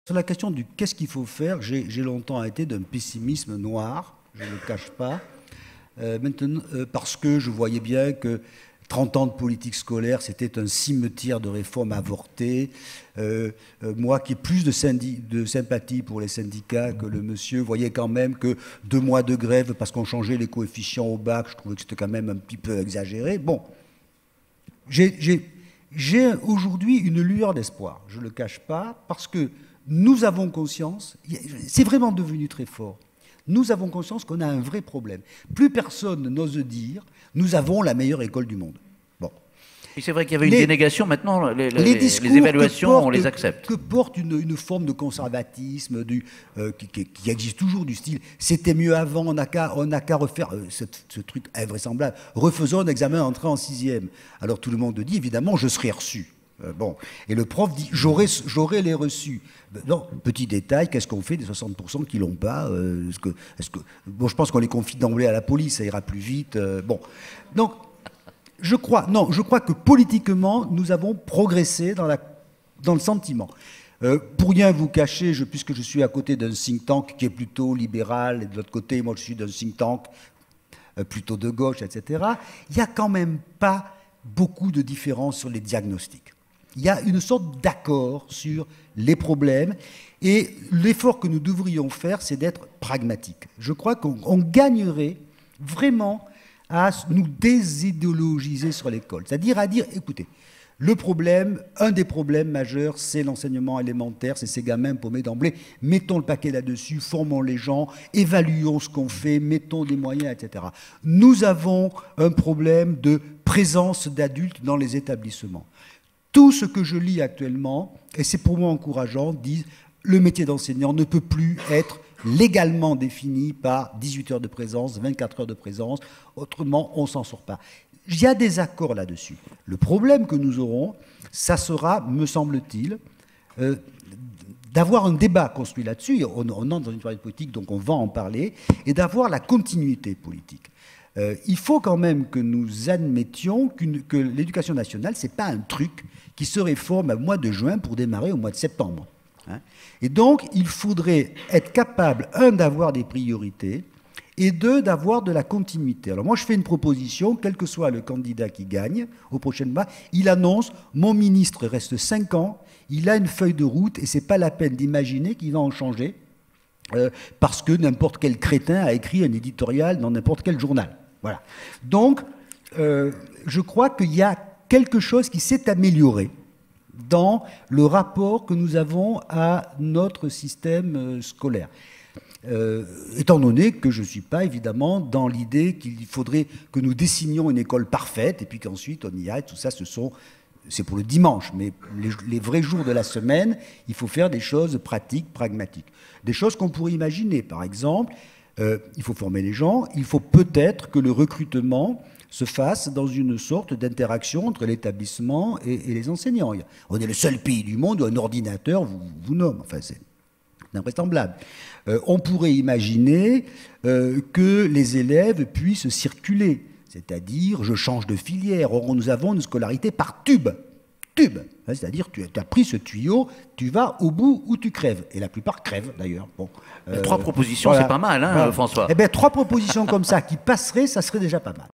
Sur la question du qu'est-ce qu'il faut faire, j'ai longtemps été d'un pessimisme noir, je ne le cache pas, maintenant, parce que je voyais bien que 30 ans de politique scolaire, c'était un cimetière de réformes avortées. Moi qui ai plus de sympathie pour les syndicats que le monsieur, voyais quand même que 2 mois de grève parce qu'on changeait les coefficients au bac, je trouvais que c'était quand même un petit peu exagéré. Bon, j'ai aujourd'hui une lueur d'espoir, je ne le cache pas, parce que nous avons conscience, c'est vraiment devenu très fort, nous avons conscience qu'on a un vrai problème. Plus personne n'ose dire, nous avons la meilleure école du monde. Bon. Et c'est vrai qu'il y avait une dénégation, maintenant les évaluations, on les accepte. Que porte une forme de conservatisme qui existe toujours, du style « c'était mieux avant, on n'a qu'à refaire ce truc invraisemblable, refaisons un examen entrée en 6e ». Alors tout le monde dit évidemment « je serai reçu ». Bon. Et le prof dit j'aurai les reçus. Non, petit détail, qu'est-ce qu'on fait des 60% qui l'ont pas bon, je pense qu'on les confie d'emblée à la police, ça ira plus vite. Bon. Donc, je crois que politiquement, nous avons progressé dans le sentiment. Pour rien vous cacher, puisque je suis à côté d'un think tank qui est plutôt libéral, et de l'autre côté, moi je suis d'un think tank plutôt de gauche, etc., il n'y a quand même pas beaucoup de différences sur les diagnostics. Il y a une sorte d'accord sur les problèmes et l'effort que nous devrions faire, c'est d'être pragmatique. Je crois qu'on gagnerait vraiment à nous désidéologiser sur l'école. C'est-à-dire à dire, écoutez, un des problèmes majeurs, c'est l'enseignement élémentaire, c'est ces gamins paumés d'emblée. Mettons le paquet là-dessus, formons les gens, évaluons ce qu'on fait, mettons des moyens, etc. Nous avons un problème de présence d'adultes dans les établissements. Tout ce que je lis actuellement, et c'est pour moi encourageant, disent le métier d'enseignant ne peut plus être légalement défini par 18 heures de présence, 24 heures de présence, autrement on ne s'en sort pas. Il y a des accords là-dessus. Le problème que nous aurons, ça sera, me semble-t-il, d'avoir un débat construit là-dessus. On entre dans une période politique, donc on va en parler, et d'avoir la continuité politique. Il faut quand même que nous admettions que l'éducation nationale, ce n'est pas un truc qui se réforme au mois de juin pour démarrer au mois de septembre. Hein. Et donc, il faudrait être capable, d'avoir des priorités, et d'avoir de la continuité. Alors moi, je fais une proposition, quel que soit le candidat qui gagne aux prochaines débats, il annonce « mon ministre reste 5 ans, il a une feuille de route et ce n'est pas la peine d'imaginer qu'il va en changer parce que n'importe quel crétin a écrit un éditorial dans n'importe quel journal. » Voilà. Donc, je crois qu'il y a quelque chose qui s'est amélioré dans le rapport que nous avons à notre système scolaire. Étant donné que je ne suis pas évidemment dans l'idée qu'il faudrait que nous dessinions une école parfaite et puis qu'ensuite on y aille, tout ça c'est pour le dimanche, mais les vrais jours de la semaine, il faut faire des choses pratiques, pragmatiques. Des choses qu'on pourrait imaginer, par exemple, il faut former les gens, il faut peut-être que le recrutement se fasse dans une sorte d'interaction entre l'établissement et les enseignants. On est le seul pays du monde où un ordinateur vous nomme, enfin c'est invraisemblable. On pourrait imaginer que les élèves puissent circuler, c'est-à-dire je change de filière. Or, nous avons une scolarité par tube. Tube, c'est-à-dire tu as pris ce tuyau, tu vas au bout où tu crèves. Et la plupart crèvent d'ailleurs. Bon, 3 propositions, voilà. C'est pas mal, hein, voilà. François. Eh bien, 3 propositions comme ça qui passeraient, ça serait déjà pas mal.